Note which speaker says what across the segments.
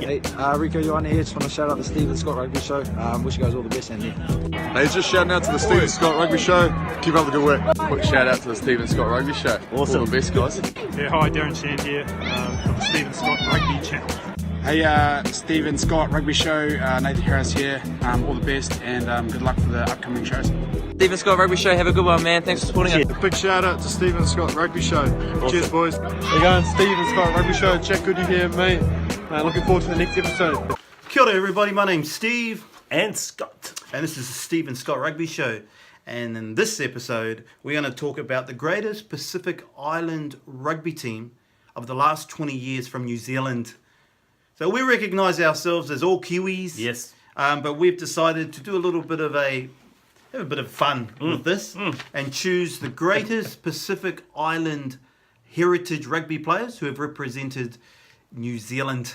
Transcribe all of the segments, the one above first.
Speaker 1: Hey, Rico Ioane here. Just want to shout out the Stephen Scott Rugby Show. Wish you guys all the best, Andy.
Speaker 2: Hey, just shouting out to the Stephen Scott Rugby Show. Keep up the good work.
Speaker 3: Quick shout out to the Stephen Scott Rugby Show.
Speaker 4: Awesome.
Speaker 3: All the best, guys.
Speaker 5: Yeah, hi, Darren Shand here from the Stephen Scott Rugby channel.
Speaker 6: Hey, Stephen Scott Rugby Show, Nathan Harris here. All the best and good luck for the upcoming shows.
Speaker 7: Stephen Scott Rugby Show, have a good one, man. Thanks for supporting us.
Speaker 2: Big shout out to Stephen Scott Rugby Show. Cheers, boys.
Speaker 8: Hey guys, Stephen Scott Rugby Show. Jack, good to hear, mate. Looking forward to the next episode.
Speaker 4: Kia ora everybody, my name's Steve.
Speaker 9: And Scott.
Speaker 4: And this is the Stephen Scott Rugby Show. And in this episode, we're going to talk about the greatest Pacific Island rugby team of the last 20 years from New Zealand. So we recognise ourselves as all Kiwis.
Speaker 9: Yes.
Speaker 4: But we've decided to do a little bit of have a bit of fun with this and choose the greatest Pacific Island heritage rugby players who have represented New Zealand.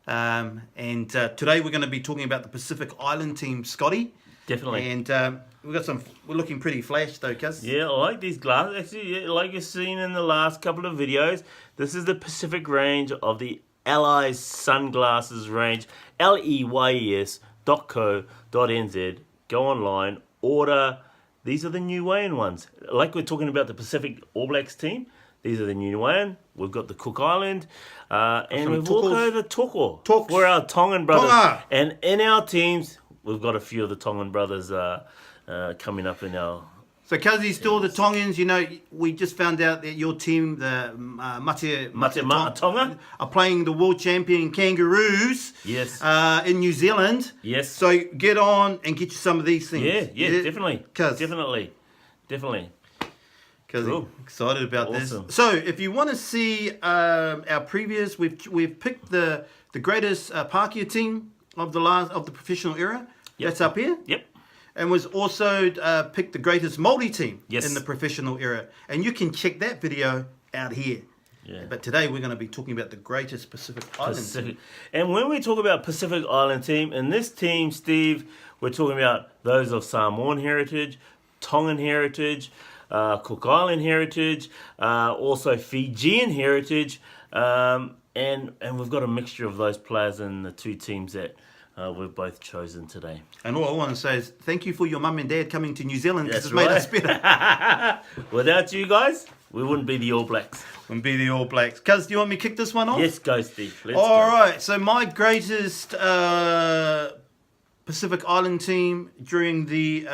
Speaker 4: And today we're going to be talking about the Pacific Island team, Scotty.
Speaker 9: Definitely.
Speaker 4: And we're looking pretty flash though, cuz.
Speaker 9: Yeah, I like these glasses. Actually, yeah, like you've seen in the last couple of videos, this is the Pacific range of the Allies Sunglasses range, leys.co.nz. Go online, order. These are the new Waian ones. Like we're talking about the Pacific All Blacks team, these are the new Waian. We've got the Cook Island, and we've also got the Toko for our Tongan brothers.
Speaker 4: Tonga.
Speaker 9: And in our teams, we've got a few of the Tongan brothers coming up in our...
Speaker 4: So, Kazi, still the Tongans, you know, we just found out that your team, the Mate
Speaker 9: Tonga,
Speaker 4: are playing the world champion Kangaroos.
Speaker 9: Yes.
Speaker 4: In New Zealand.
Speaker 9: Yes.
Speaker 4: So get on and get you some of these things.
Speaker 9: Yeah, definitely. Definitely.
Speaker 4: Because
Speaker 9: Cool.
Speaker 4: excited about
Speaker 9: Awesome.
Speaker 4: this. So if you want to see our previous, we've picked the greatest Pākehā team of the professional era.
Speaker 9: Yep.
Speaker 4: That's up here.
Speaker 9: Yep.
Speaker 4: And was also picked the greatest Māori team
Speaker 9: Yes.
Speaker 4: in the professional era. And you can check that video out here.
Speaker 9: Yeah.
Speaker 4: But today we're going to be talking about the greatest Pacific Island team.
Speaker 9: And when we talk about Pacific Island team, in this team, Steve, we're talking about those of Samoan heritage, Tongan heritage, Cook Island heritage, also Fijian heritage, and we've got a mixture of those players in the two teams that we've both chosen today.
Speaker 4: And all I want to say is thank you for your mum and dad coming to New Zealand.
Speaker 9: That's
Speaker 4: This has made
Speaker 9: right.
Speaker 4: us better.
Speaker 9: Without you guys, we wouldn't be the All Blacks.
Speaker 4: And be the All Blacks. Cuz, do you want me to kick this one off?
Speaker 9: Yes, go Steve. Let's
Speaker 4: All
Speaker 9: go.
Speaker 4: right. So my greatest Pacific Island team during the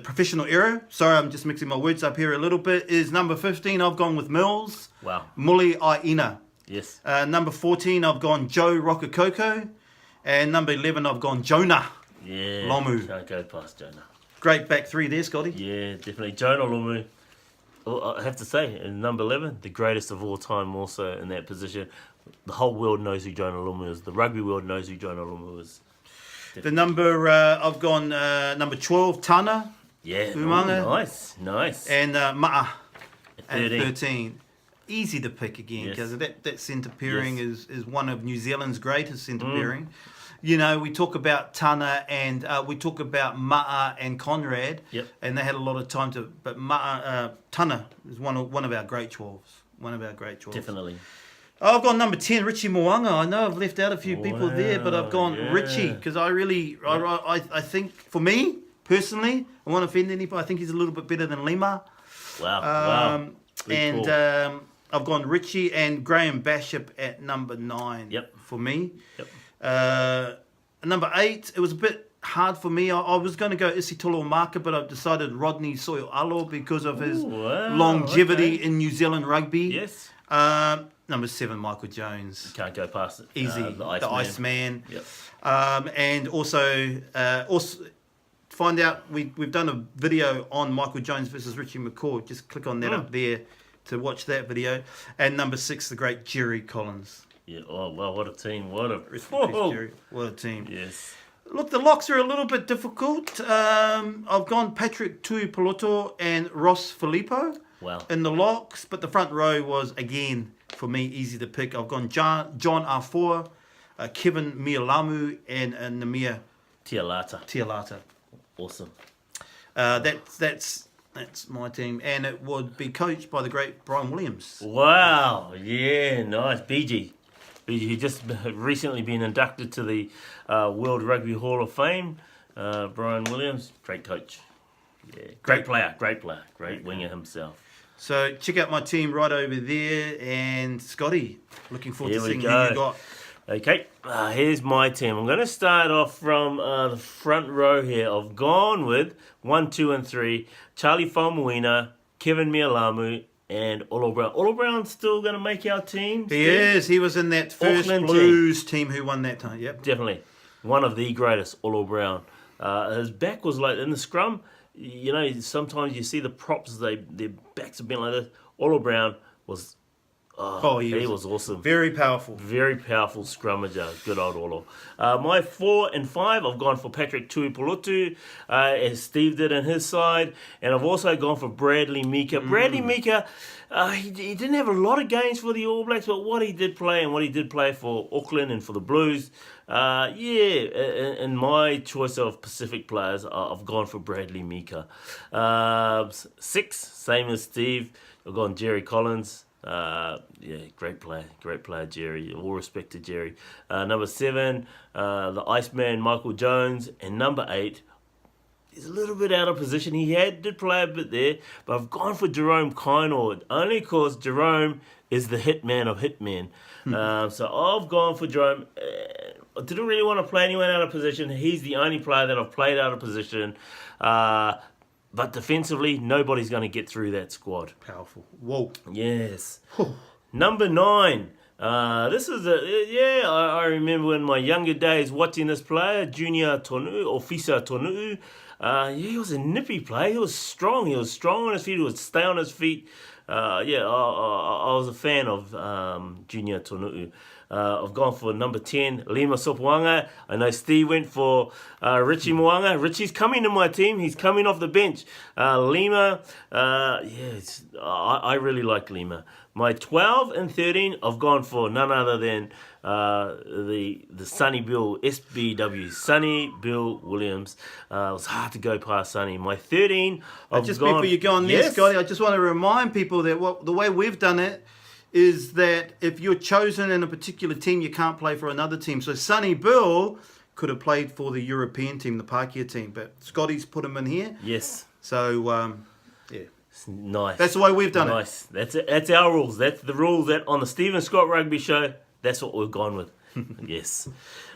Speaker 4: professional era. Sorry, I'm just mixing my words up here a little bit. Is number 15. I've gone with Mills.
Speaker 9: Wow.
Speaker 4: Muli Aina.
Speaker 9: Yes.
Speaker 4: Number 14. I've gone Joe Rokokoko. And number 11. I've gone Jonah.
Speaker 9: Yeah.
Speaker 4: Lomu.
Speaker 9: Can't go past Jonah.
Speaker 4: Great back three there, Scotty.
Speaker 9: Yeah, definitely. Jonah Lomu, I have to say, in number 11, the greatest of all time also in that position. The whole world knows who Jonah Lomu is. The rugby world knows who Jonah Lomu is.
Speaker 4: The number I've gone number 12, Tana.
Speaker 9: Yeah,
Speaker 4: Umanga.
Speaker 9: Ooh, nice.
Speaker 4: And Ma'a at
Speaker 9: 13.
Speaker 4: 13. Easy to pick again because
Speaker 9: Yes.
Speaker 4: that centre pairing
Speaker 9: Yes.
Speaker 4: is one of New Zealand's greatest centre pairing. You know, we talk about Tana and we talk about Ma'a and Conrad,
Speaker 9: Yep.
Speaker 4: and they had a lot of time to. But Tana is one of our great 12s. One of our great 12s.
Speaker 9: Definitely.
Speaker 4: I've gone number 10, Richie Moanga. I know I've left out a few people there, but I've gone
Speaker 9: yeah.
Speaker 4: Richie because I think, for me, personally, I won't offend anybody, I think he's a little bit better than Lima.
Speaker 9: Wow. Good call.
Speaker 4: I've gone Richie and Graham Bishop at number 9
Speaker 9: Yep.
Speaker 4: for me.
Speaker 9: Yep.
Speaker 4: Number 8, it was a bit hard for me. I was going to go Isitolo Maka, but I've decided Rodney Soyo-Alo because of his
Speaker 9: wow,
Speaker 4: longevity
Speaker 9: okay.
Speaker 4: in New Zealand rugby.
Speaker 9: Yes.
Speaker 4: Number 7, Michael Jones.
Speaker 9: Can't go past it.
Speaker 4: Easy,
Speaker 9: The
Speaker 4: the Iceman.
Speaker 9: Yep.
Speaker 4: And also find out we've done a video on Michael Jones versus Richie McCaw. Just click on that up there to watch that video. And number 6, the great Jerry Collins.
Speaker 9: Yeah. Oh, well, what a team. What a...
Speaker 4: Rest in peace, Jerry. What a team.
Speaker 9: Yes.
Speaker 4: Look, the locks are a little bit difficult. I've gone Patrick Tuipulotu and Ross Filippo
Speaker 9: Wow.
Speaker 4: in the locks, but the front row was, again, for me, easy to pick. I've gone John Arfoa, Kevin Mialamu, and Namia
Speaker 9: Tialata.
Speaker 4: Tialata.
Speaker 9: Awesome.
Speaker 4: That's That's my team, and it would be coached by the great Brian Williams.
Speaker 9: Wow, yeah, nice. BG, who just recently been inducted to the World Rugby Hall of Fame. Brian Williams, great coach. Yeah, great player, great winger himself.
Speaker 4: So check out my team right over there, and Scotty, looking forward
Speaker 9: Here
Speaker 4: to
Speaker 9: we
Speaker 4: seeing who
Speaker 9: go.
Speaker 4: you got.
Speaker 9: Okay, here's my team. I'm going to start off from the front row here. I've gone with 1, 2, and 3. Charlie Faumuina, Kevin Mialamu, and Olo Brown. Olo Brown's still going to make our team.
Speaker 4: He
Speaker 9: Steve?
Speaker 4: is. He was in that first
Speaker 9: Auckland
Speaker 4: Blues team who won that time. Yep.
Speaker 9: Definitely. One of the greatest, Olo Brown. His back was like in the scrum. You know, sometimes you see the props, their backs have been like this. Olo Brown was, he was awesome.
Speaker 4: Very powerful.
Speaker 9: Very powerful scrummager. Good old Olo. My 4 and 5, I've gone for Patrick Tuipulotu, as Steve did on his side. And I've also gone for Bradley Mika. Bradley Mika, he didn't have a lot of games for the All Blacks, but what he did play and what he did play for Auckland and for the Blues, in my choice of Pacific players, I've gone for Bradley Mika. 6, same as Steve, I've gone Jerry Collins. Great player, Jerry. All respect to Jerry. Number 7, the Iceman, Michael Jones, and number 8. He's a little bit out of position. He did play a bit there, but I've gone for Jerome Kynord only because Jerome is the hitman of hitmen. So I've gone for Jerome. I didn't really want to play anyone out of position. He's the only player that I've played out of position. But defensively, nobody's going to get through that squad.
Speaker 4: Powerful. Whoa.
Speaker 9: Yes. Number 9. This is I remember in my younger days watching this player, Junior Tonu, or Fisa Tonu. He was a nippy player. He was strong. He was strong on his feet. He would stay on his feet. I was a fan of Junior Tonu. I've gone for number 10, Lima Sopuanga. I know Steve went for Richie Moanga. Richie's coming to my team. He's coming off the bench. Lima, I really like Lima. My 12 and 13, I've gone for none other than the Sonny Bill SBW, Sonny Bill Williams. It was hard to go past Sonny. My 13,
Speaker 4: Before you go on there, Scotty, I just want to remind people that the way we've done it is that if you're chosen in a particular team, you can't play for another team. So Sonny Bill could have played for the European team, the Pākehā team, but Scotty's put him in here.
Speaker 9: Yes.
Speaker 4: So,
Speaker 9: Nice.
Speaker 4: That's the way we've done
Speaker 9: it. That's it. That's our rules. That's the rules that on the Stephen Scott Rugby Show, that's what we've gone with. Yes.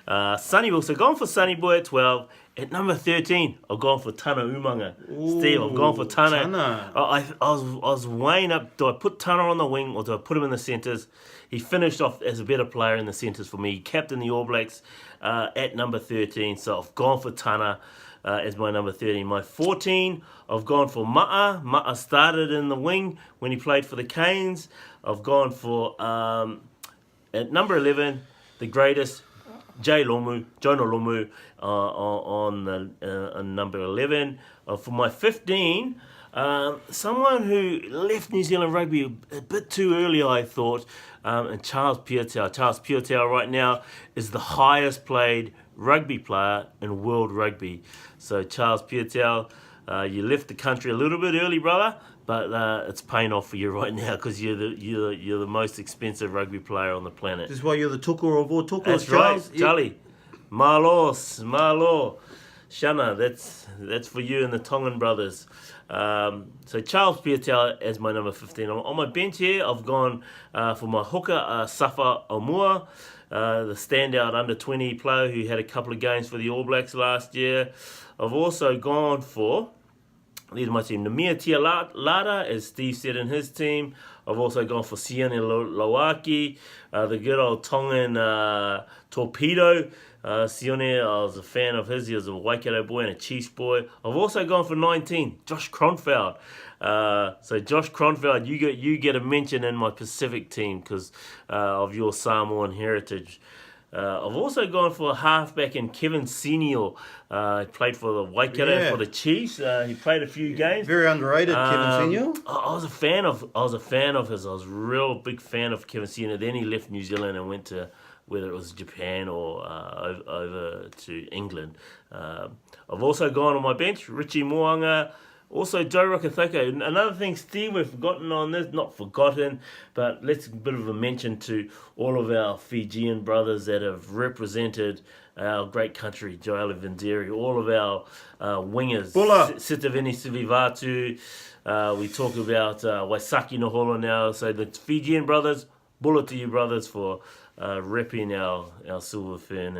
Speaker 9: Sonny Bill. So gone for Sonny Boy at 12. At number 13, I've gone for Tana Umanga. Steve, I've gone for Tana. I was weighing up, do I put Tana on the wing or do I put him in the centres? He finished off as a better player in the centres for me. He captained the All Blacks at number 13, so I've gone for Tana as my number 13. My 14, I've gone for Ma'a. Ma'a started in the wing when he played for the Canes. I've gone for, at number 11, the greatest, Jonah Lomu on number 11. For my 15, someone who left New Zealand rugby a bit too early, I thought, and Charles Piutau. Charles Piutau right now is the highest paid rugby player in world rugby. So Charles Piutau, you left the country a little bit early, brother, but it's paying off for you right now because you're the most expensive rugby player on the planet.
Speaker 4: This is why you're the tuku of all tukus,
Speaker 9: That's
Speaker 4: Charles.
Speaker 9: right, Charlie. Malo, Shana, that's for you and the Tongan brothers. So Charles Piutau as my number 15. On my bench here, I've gone for my hooker, Safa Omua, the standout under 20 player who had a couple of games for the All Blacks last year. I've also gone for, these are my team, Namia Tialata, as Steve said in his team. I've also gone for Sione Loaki, the good old Tongan torpedo. Sione, I was a fan of his. He was a Waikato boy and a Chiefs boy. I've also gone for 19, Josh Kronfeld. So Josh Kronfeld, you get a mention in my Pacific team because of your Samoan heritage. I've also gone for a halfback in Kevin Senior. He played for the Waikato for the Chiefs. He played a few games.
Speaker 4: Very underrated, Kevin Senior.
Speaker 9: I was a fan of his. I was a real big fan of Kevin Senior. Then he left New Zealand and went to whether it was Japan or over to England. I've also gone on my bench, Richie Moanga, Also, Joe Rokithoko. Another thing, Steve, we've forgotten on this, not forgotten, but let's a bit of a mention to all of our Fijian brothers that have represented our great country, Joel Vinderi, all of our wingers,
Speaker 4: Bula.
Speaker 9: Sitiveni Sivivatu. We talk about Waisaki Noholo now. So the Fijian brothers, bula to you brothers for repping our silver fin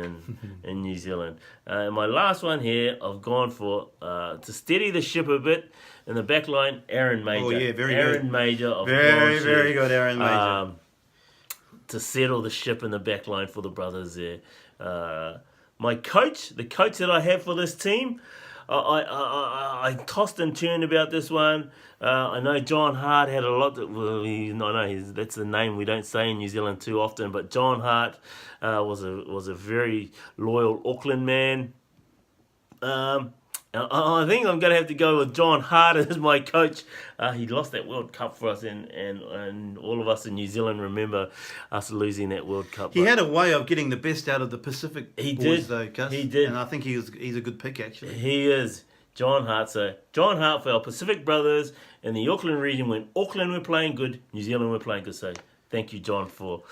Speaker 9: in New Zealand. And my last one here, I've gone for, to steady the ship a bit in the back line, Aaron Major.
Speaker 4: Oh, yeah, very
Speaker 9: Aaron
Speaker 4: good.
Speaker 9: Major. Of
Speaker 4: Very,
Speaker 9: Florence,
Speaker 4: very good, Aaron Major.
Speaker 9: To settle the ship in the back line for the brothers there. My coach, the coach that I have for this team, I tossed and turned about this one. I know John Hart had a lot. That's the name we don't say in New Zealand too often. But John Hart was a very loyal Auckland man. I think I'm going to have to go with John Hart as my coach. He lost that World Cup for us, and all of us in New Zealand remember us losing that World Cup.
Speaker 4: He had a way of getting the best out of the Pacific boys,
Speaker 9: did.
Speaker 4: though, Gus.
Speaker 9: He did.
Speaker 4: And I think he's a good pick, actually.
Speaker 9: He is. John Hart. So John Hart for our Pacific brothers in the Auckland region when Auckland were playing good, New Zealand were playing good. So thank you, John, for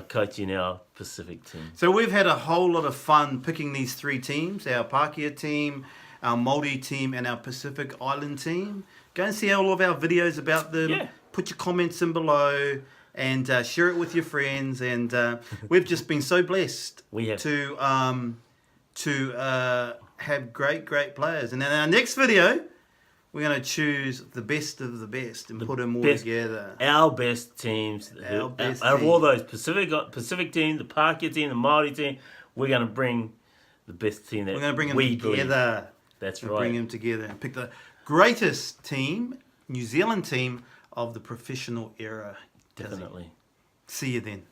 Speaker 9: coaching our Pacific team.
Speaker 4: So we've had a whole lot of fun picking these three teams, our Pākehā team, our Māori team, and our Pacific Island team. Go and see all of our videos about them.
Speaker 9: Yeah.
Speaker 4: Put your comments in below and share it with your friends. And we've just been so blessed
Speaker 9: We have.
Speaker 4: to have great players. And in our next video, we're going to choose the best of the best and put them all
Speaker 9: best-
Speaker 4: together.
Speaker 9: Our best teams.
Speaker 4: Our best
Speaker 9: out of all
Speaker 4: team.
Speaker 9: those Pacific team, the Pākehā team, the Māori team, we're going to bring the best team that
Speaker 4: We're going to bring them
Speaker 9: we believe.
Speaker 4: together.
Speaker 9: That's
Speaker 4: We'll
Speaker 9: right.
Speaker 4: bring them together and pick the greatest team, New Zealand team, of the professional era.
Speaker 9: Definitely.
Speaker 4: See you then.